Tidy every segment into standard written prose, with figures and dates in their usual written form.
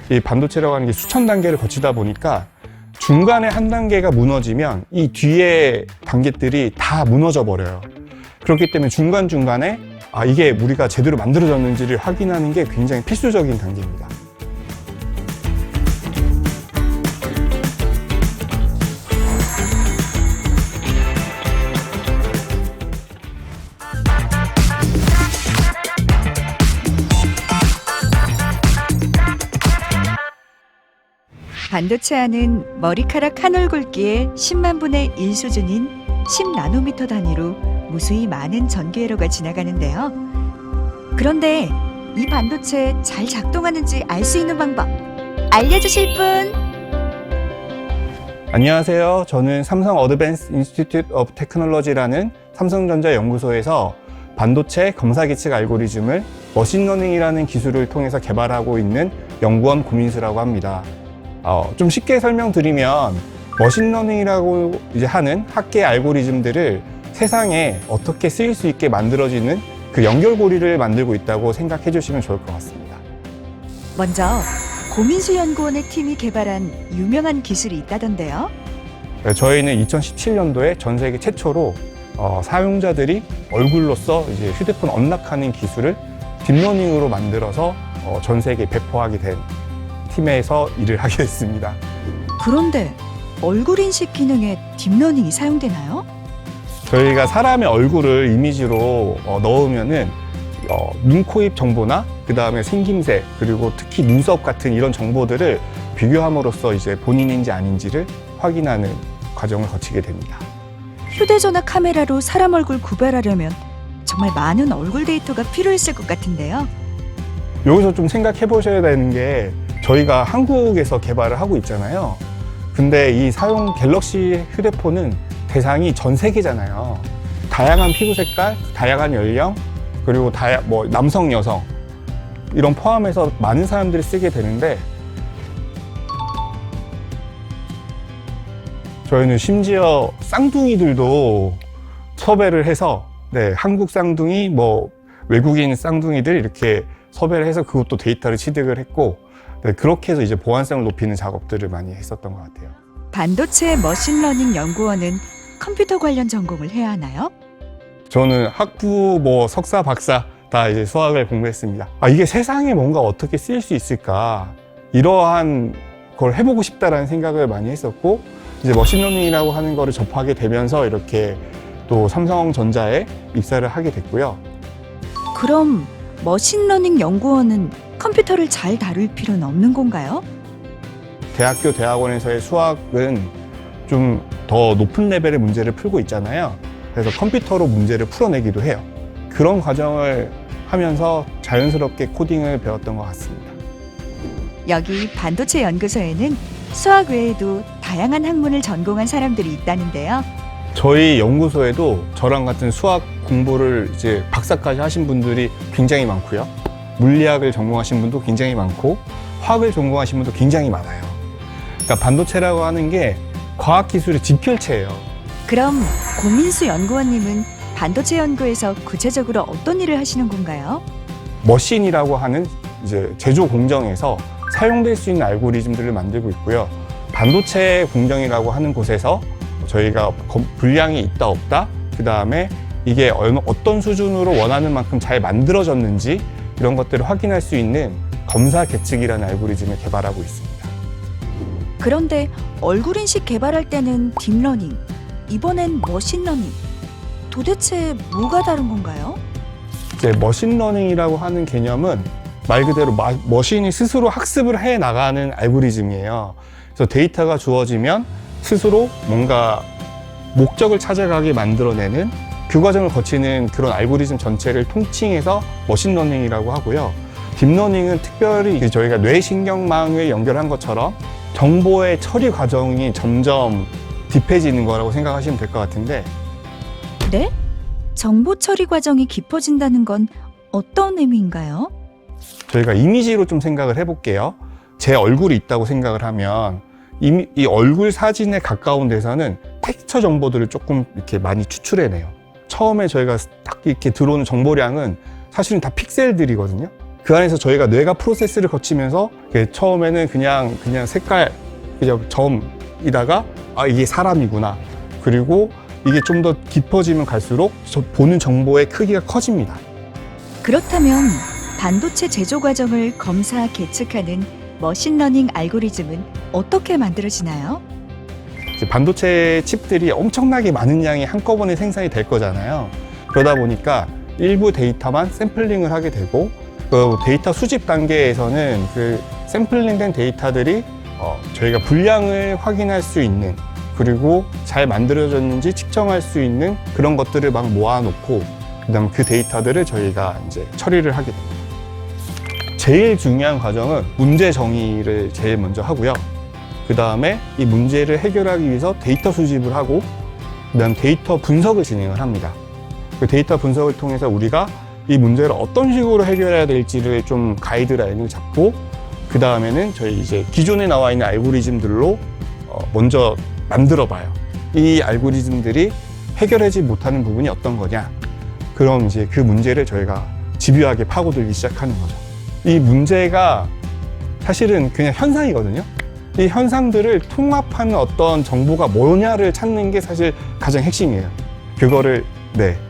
이 반도체라고 하는 게 수천 단계를 거치다 보니까 중간에 한 단계가 무너지면 이 뒤에 단계들이 다 무너져 버려요. 그렇기 때문에 중간중간에 이게 우리가 제대로 만들어졌는지를 확인하는 게 굉장히 필수적인 단계입니다. 반도체 안은 머리카락 한 올 굵기의 10만 분의 1 수준인 10나노미터 단위로 무수히 많은 전기회로가 지나가는데요. 그런데 이 반도체 잘 작동하는지 알 수 있는 방법 알려주실 분? 안녕하세요. 저는 삼성 어드밴스 인스티튜트 오브 테크놀로지라는 삼성전자 연구소에서 반도체 검사계측 알고리즘을 머신러닝이라는 기술을 통해서 개발하고 있는 연구원 고민수라고 합니다. 좀 쉽게 설명드리면 머신러닝이라고 이제 하는 학계 알고리즘들을 세상에 어떻게 쓰일 수 있게 만들어지는 그 연결고리를 만들고 있다고 생각해 주시면 좋을 것 같습니다. 먼저 고민수 연구원의 팀이 개발한 유명한 기술이 있다던데요. 저희는 2017년도에 전 세계 최초로 사용자들이 얼굴로서 이제 휴대폰 언락하는 기술을 딥러닝으로 만들어서 전 세계에 배포하게 된 팀에서 일을 하게 됐습니다. 그런데 얼굴 인식 기능에 딥러닝이 사용되나요? 저희가 사람의 얼굴을 이미지로 넣으면은 눈, 코, 입 정보나 그 다음에 생김새 그리고 특히 눈썹 같은 이런 정보들을 비교함으로써 이제 본인인지 아닌지를 확인하는 과정을 거치게 됩니다. 휴대전화 카메라로 사람 얼굴 구별하려면 정말 많은 얼굴 데이터가 필요했을 것 같은데요. 여기서 좀 생각해 보셔야 되는 게 저희가 한국에서 개발을 하고 있잖아요. 근데 이 사용 갤럭시 휴대폰은 대상이 전 세계잖아요. 다양한 피부 색깔, 다양한 연령, 그리고 남성, 여성 이런 포함해서 많은 사람들이 쓰게 되는데 저희는 심지어 쌍둥이들도 섭외를 해서 한국 쌍둥이, 외국인 쌍둥이들 이렇게 섭외를 해서 그것도 데이터를 취득을 했고 그렇게 해서 이제 보안성을 높이는 작업들을 많이 했었던 것 같아요. 반도체 머신러닝 연구원은 컴퓨터 관련 전공을 해야 하나요? 저는 학부, 석사, 박사 다 이제 수학을 공부했습니다. 이게 세상에 뭔가 어떻게 쓰일 수 있을까 이러한 걸 해보고 싶다라는 생각을 많이 했었고 이제 머신러닝이라고 하는 거를 접하게 되면서 이렇게 또 삼성전자에 입사를 하게 됐고요. 그럼 머신러닝 연구원은 컴퓨터를 잘 다룰 필요는 없는 건가요? 대학교, 대학원에서의 수학은 좀 더 높은 레벨의 문제를 풀고 있잖아요. 그래서 컴퓨터로 문제를 풀어내기도 해요. 그런 과정을 하면서 자연스럽게 코딩을 배웠던 것 같습니다. 여기 반도체 연구소에는 수학 외에도 다양한 학문을 전공한 사람들이 있다는데요. 저희 연구소에도 저랑 같은 수학 공부를 이제 박사까지 하신 분들이 굉장히 많고요. 물리학을 전공하신 분도 굉장히 많고 화학을 전공하신 분도 굉장히 많아요. 그러니까 반도체라고 하는 게 과학기술의 집결체예요. 그럼 고민수 연구원님은 반도체 연구에서 구체적으로 어떤 일을 하시는 건가요? 머신이라고 하는 이제 제조 공정에서 사용될 수 있는 알고리즘들을 만들고 있고요. 반도체 공정이라고 하는 곳에서 저희가 분량이 있다 없다, 그 다음에 이게 어떤 수준으로 원하는 만큼 잘 만들어졌는지 이런 것들을 확인할 수 있는 검사 계측이라는 알고리즘을 개발하고 있습니다. 그런데 얼굴 인식 개발할 때는 딥러닝, 이번엔 머신러닝. 도대체 뭐가 다른 건가요? 이제 머신러닝이라고 하는 개념은 말 그대로 머신이 스스로 학습을 해 나가는 알고리즘이에요. 그래서 데이터가 주어지면 스스로 뭔가 목적을 찾아가게 만들어내는 그 과정을 거치는 그런 알고리즘 전체를 통칭해서 머신러닝이라고 하고요. 딥러닝은 특별히 저희가 뇌신경망을 연결한 것처럼 정보의 처리 과정이 점점 딥해지는 거라고 생각하시면 될 것 같은데. 네? 정보 처리 과정이 깊어진다는 건 어떤 의미인가요? 저희가 이미지로 좀 생각을 해볼게요. 제 얼굴이 있다고 생각을 하면 이 얼굴 사진에 가까운 데서는 텍스처 정보들을 조금 이렇게 많이 추출해내요. 처음에 저희가 딱 이렇게 들어오는 정보량은 사실은 다 픽셀들이거든요. 그 안에서 저희가 뇌가 프로세스를 거치면서 처음에는 그냥 색깔, 그냥 점이다가 아, 이게 사람이구나. 그리고 이게 좀 더 깊어지면 갈수록 보는 정보의 크기가 커집니다. 그렇다면 반도체 제조 과정을 검사, 계측하는 머신러닝 알고리즘은 어떻게 만들어지나요? 이제 반도체 칩들이 엄청나게 많은 양이 한꺼번에 생산이 될 거잖아요. 그러다 보니까 일부 데이터만 샘플링을 하게 되고 그 데이터 수집 단계에서는 그 샘플링된 데이터들이 저희가 분량을 확인할 수 있는 그리고 잘 만들어졌는지 측정할 수 있는 그런 것들을 막 모아놓고 그다음 그 데이터들을 저희가 이제 처리를 하게 됩니다. 제일 중요한 과정은 문제 정의를 제일 먼저 하고요. 그 다음에 이 문제를 해결하기 위해서 데이터 수집을 하고 그다음 데이터 분석을 진행을 합니다. 그 데이터 분석을 통해서 우리가 이 문제를 어떤 식으로 해결해야 될지를 좀 가이드라인을 잡고 그 다음에는 저희 이제 기존에 나와 있는 알고리즘들로 먼저 만들어 봐요. 이 알고리즘들이 해결하지 못하는 부분이 어떤 거냐. 그럼 이제 그 문제를 저희가 집요하게 파고들기 시작하는 거죠. 이 문제가 사실은 그냥 현상이거든요. 이 현상들을 통합하는 어떤 정보가 뭐냐를 찾는 게 사실 가장 핵심이에요. 그거를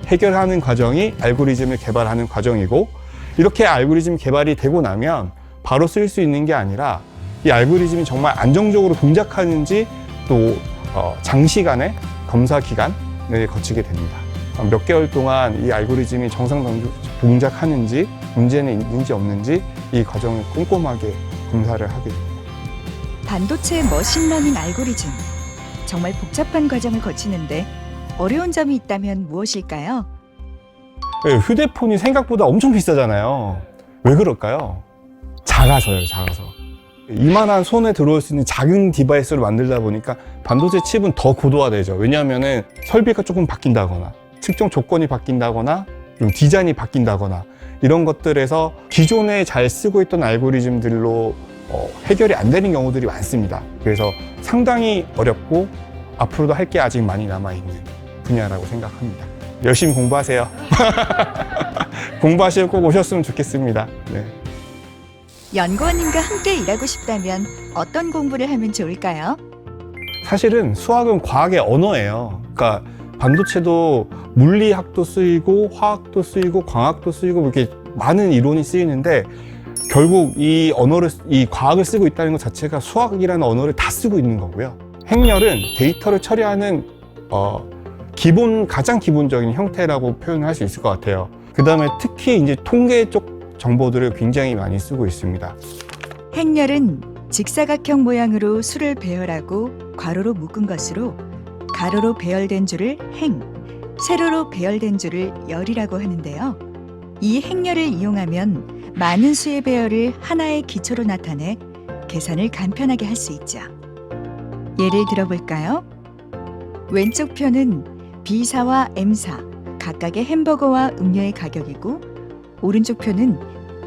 해결하는 과정이 알고리즘을 개발하는 과정이고 이렇게 알고리즘 개발이 되고 나면 바로 쓸 수 있는 게 아니라 이 알고리즘이 정말 안정적으로 동작하는지 또 장시간의 검사 기간을 거치게 됩니다. 몇 개월 동안 이 알고리즘이 정상 동작하는지 문제는 있는지 없는지 이 과정을 꼼꼼하게 검사를 하게 됩니다. 반도체 머신러닝 알고리즘. 정말 복잡한 과정을 거치는데 어려운 점이 있다면 무엇일까요? 휴대폰이 생각보다 엄청 비싸잖아요. 왜 그럴까요? 작아서요, 작아서. 이만한 손에 들어올 수 있는 작은 디바이스를 만들다 보니까 반도체 칩은 더 고도화되죠. 왜냐하면 설비가 조금 바뀐다거나 측정 조건이 바뀐다거나 좀 디자인이 바뀐다거나 이런 것들에서 기존에 잘 쓰고 있던 알고리즘들로 해결이 안 되는 경우들이 많습니다. 그래서 상당히 어렵고 앞으로도 할 게 아직 많이 남아있는 분야라고 생각합니다. 열심히 공부하세요. 공부하시고 꼭 오셨으면 좋겠습니다. 네. 연구원님과 함께 일하고 싶다면 어떤 공부를 하면 좋을까요? 사실은 수학은 과학의 언어예요. 그러니까 반도체도 물리학도 쓰이고 화학도 쓰이고 광학도 쓰이고 이렇게 많은 이론이 쓰이는데 결국 이 과학을 쓰고 있다는 것 자체가 수학이라는 언어를 다 쓰고 있는 거고요. 행렬은 데이터를 처리하는 가장 기본적인 형태라고 표현할 수 있을 것 같아요. 그 다음에 특히 이제 통계 쪽 정보들을 굉장히 많이 쓰고 있습니다. 행렬은 직사각형 모양으로 수를 배열하고 괄호로 묶은 것으로 가로로 배열된 줄을 행, 세로로 배열된 줄을 열이라고 하는데요. 이 행렬을 이용하면 많은 수의 배열을 하나의 기초로 나타내 계산을 간편하게 할 수 있죠. 예를 들어볼까요? 왼쪽 표는 B사와 M사 각각의 햄버거와 음료의 가격이고 오른쪽 표는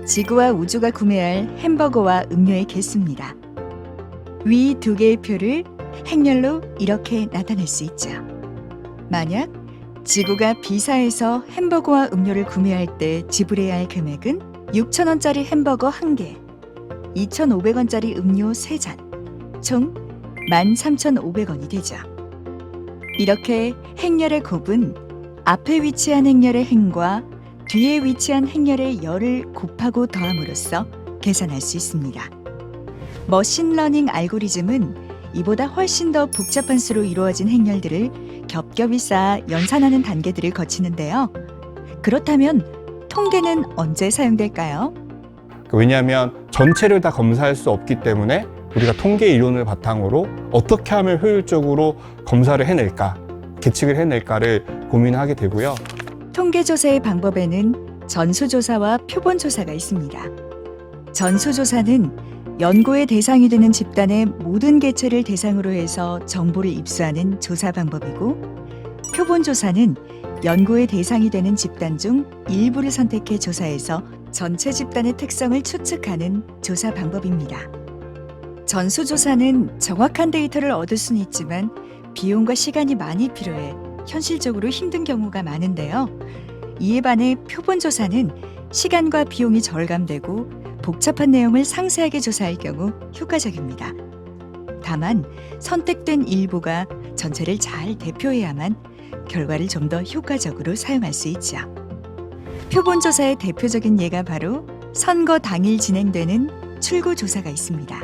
지구와 우주가 구매할 햄버거와 음료의 개수입니다. 위 두 개의 표를 행렬로 이렇게 나타낼 수 있죠. 만약 지구가 B사에서 햄버거와 음료를 구매할 때 지불해야 할 금액은 6,000원짜리 햄버거 1개, 2,500원짜리 음료 3잔, 총 13,500원이 되죠. 이렇게 행렬의 곱은 앞에 위치한 행렬의 행과 뒤에 위치한 행렬의 열을 곱하고 더함으로써 계산할 수 있습니다. 머신러닝 알고리즘은 이보다 훨씬 더 복잡한 수로 이루어진 행렬들을 겹겹이 쌓아 연산하는 단계들을 거치는데요. 그렇다면 통계는 언제 사용될까요? 왜냐하면 전체를 다 검사할 수 없기 때문에 우리가 통계 이론을 바탕으로 어떻게 하면 효율적으로 검사를 해낼까, 계측을 해낼까를 고민하게 되고요. 통계조사의 방법에는 전수조사와 표본조사가 있습니다. 전수조사는 연구의 대상이 되는 집단의 모든 개체를 대상으로 해서 정보를 입수하는 조사 방법이고, 표본조사는 연구의 대상이 되는 집단 중 일부를 선택해 조사해서 전체 집단의 특성을 추측하는 조사 방법입니다. 전수조사는 정확한 데이터를 얻을 수는 있지만 비용과 시간이 많이 필요해 현실적으로 힘든 경우가 많은데요. 이에 반해 표본조사는 시간과 비용이 절감되고 복잡한 내용을 상세하게 조사할 경우 효과적입니다. 다만 선택된 일부가 전체를 잘 대표해야만 결과를 좀 더 효과적으로 사용할 수 있죠. 표본조사의 대표적인 예가 바로 선거 당일 진행되는 출구조사가 있습니다.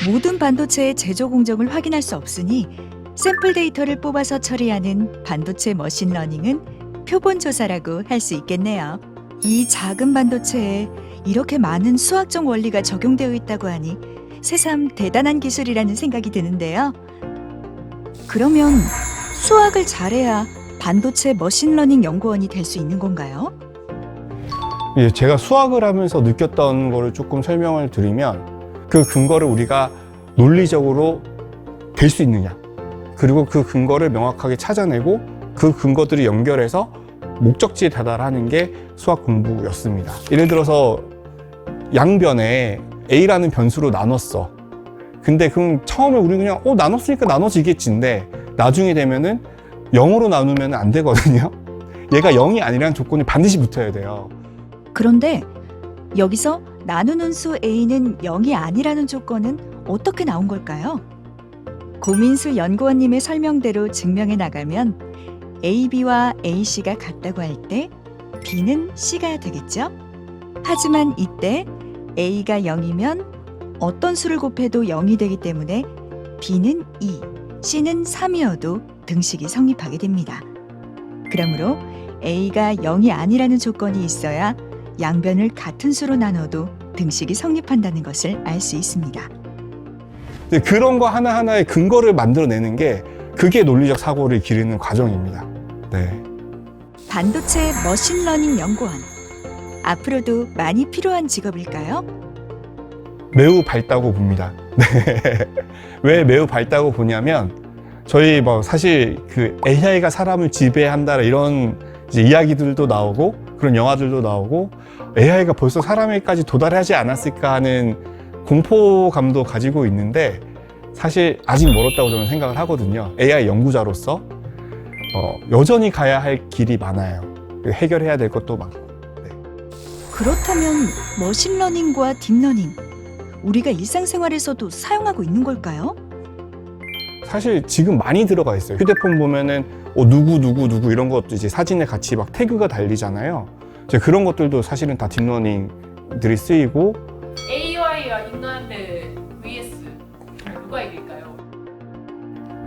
모든 반도체의 제조 공정을 확인할 수 없으니 샘플 데이터를 뽑아서 처리하는 반도체 머신러닝은 표본조사라고 할 수 있겠네요. 이 작은 반도체에 이렇게 많은 수학적 원리가 적용되어 있다고 하니 새삼 대단한 기술이라는 생각이 드는데요. 그러면 수학을 잘해야 반도체 머신러닝 연구원이 될 수 있는 건가요? 예, 제가 수학을 하면서 느꼈던 거를 조금 설명을 드리면 그 근거를 우리가 논리적으로 될 수 있느냐, 그리고 그 근거를 명확하게 찾아내고 그 근거들을 연결해서 목적지에 다다르는 게 수학 공부였습니다. 예를 들어서 양변에 A라는 변수로 나눴어. 근데 그럼 처음에 우리 그냥 나눴으니까 나눠지겠지인데 나중에 되면은 0으로 나누면 안 되거든요. 얘가 0이 아니라는 조건이 반드시 붙어야 돼요. 그런데 여기서 나누는 수 A는 0이 아니라는 조건은 어떻게 나온 걸까요? 고민수 연구원님의 설명대로 증명해 나가면 AB와 AC가 같다고 할 때 B는 C가 되겠죠? 하지만 이때 A가 0이면 어떤 수를 곱해도 0이 되기 때문에 B는 2, C는 3이어도 등식이 성립하게 됩니다. 그러므로 A가 0이 아니라는 조건이 있어야 양변을 같은 수로 나눠도 등식이 성립한다는 것을 알 수 있습니다. 그런 거 하나하나의 근거를 만들어내는 게 그게 논리적 사고를 기르는 과정입니다. 네. 반도체 머신러닝 연구원. 앞으로도 많이 필요한 직업일까요? 매우 밝다고 봅니다. 네. 왜 매우 밝다고 보냐면 저희 사실 그 AI가 사람을 지배한다 이런 이제 이야기들도 나오고 그런 영화들도 나오고 AI가 벌써 사람에게까지 도달하지 않았을까 하는 공포감도 가지고 있는데 사실 아직 멀었다고 저는 생각을 하거든요. AI 연구자로서 여전히 가야 할 길이 많아요. 해결해야 될 것도 많고. 네. 그렇다면 머신러닝과 딥러닝, 우리가 일상생활에서도 사용하고 있는 걸까요? 사실 지금 많이 들어가 있어요. 휴대폰 보면은 누구 이런 것도 이제 사진에 같이 막 태그가 달리잖아요. 이제 그런 것들도 사실은 다 딥러닝들이 쓰이고. AI와 인간한테 vs 누가 이길까요?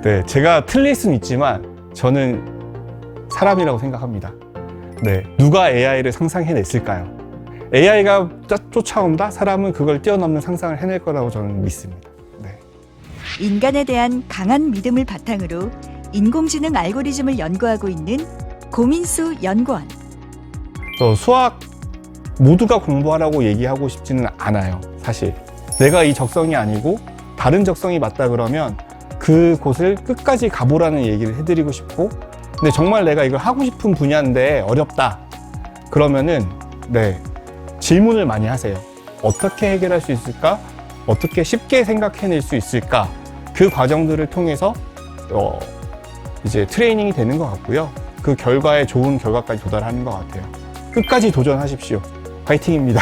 네, 제가 틀릴 수는 있지만 저는 사람이라고 생각합니다. 네, 누가 AI를 상상해냈을까요? AI가 쫓아온다? 사람은 그걸 뛰어넘는 상상을 해낼 거라고 저는 믿습니다. 네. 인간에 대한 강한 믿음을 바탕으로 인공지능 알고리즘을 연구하고 있는 고민수 연구원. 수학 모두가 공부하라고 얘기하고 싶지는 않아요. 사실 내가 이 적성이 아니고 다른 적성이 맞다 그러면 그곳을 끝까지 가보라는 얘기를 해드리고 싶고, 근데 정말 내가 이걸 하고 싶은 분야인데 어렵다 그러면은 질문을 많이 하세요. 어떻게 해결할 수 있을까? 어떻게 쉽게 생각해낼 수 있을까? 그 과정들을 통해서 이제 트레이닝이 되는 것 같고요. 그 결과에 좋은 결과까지 도달하는 것 같아요. 끝까지 도전하십시오. 파이팅입니다.